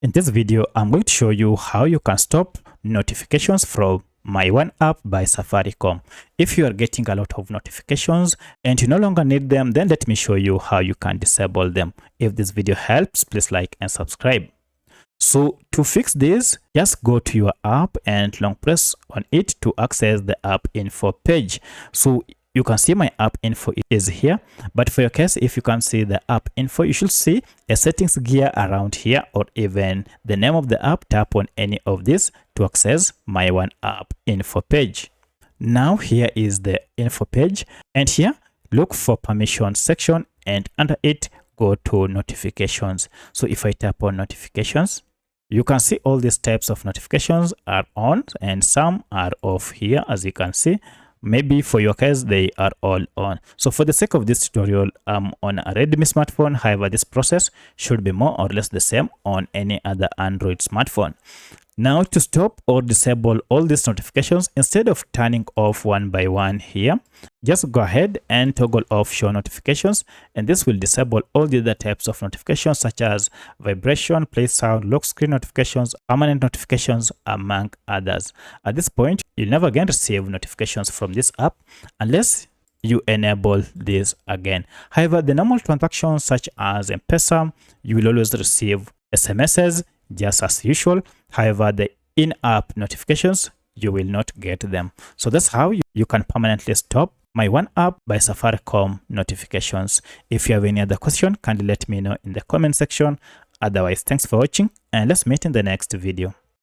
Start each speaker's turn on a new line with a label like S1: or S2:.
S1: In this video, I'm going to show you how you can stop notifications from My One App by Safaricom. If you are getting a lot of notifications and you no longer need them, then let me show you how you can disable them. If this video helps, please like and subscribe. So to fix this, just go to your app and long press on it to access the app info page. So you can see my app info is here, but for your case, if you can see the app info, you should see a settings gear around here, or even the name of the app. Tap on any of this to access my One App info page. Now here is the info page, and here look for permission section, and under it go to notifications. So if I tap on notifications, you can see all these types of notifications are on and some are off here. As you can see, maybe for your case they are all on. So for the sake of this tutorial, I'm on a Redmi smartphone. However, this process should be more or less the same on any other Android smartphone. Now to stop or disable all these notifications, instead of turning off one by one here, just go ahead and toggle off show notifications, and this will disable all the other types of notifications such as vibration, play sound, lock screen notifications, permanent notifications, among others. At this point, you'll never again receive notifications from this app unless you enable this again. However, the normal transactions such as M-Pesa, you will always receive SMSs just as usual. However, the in-app notifications, you will not get them. So that's how you can permanently stop My One App by Safaricom notifications. If you have any other question, kindly let me know in the comment section. Otherwise, thanks for watching, and let's meet in the next video.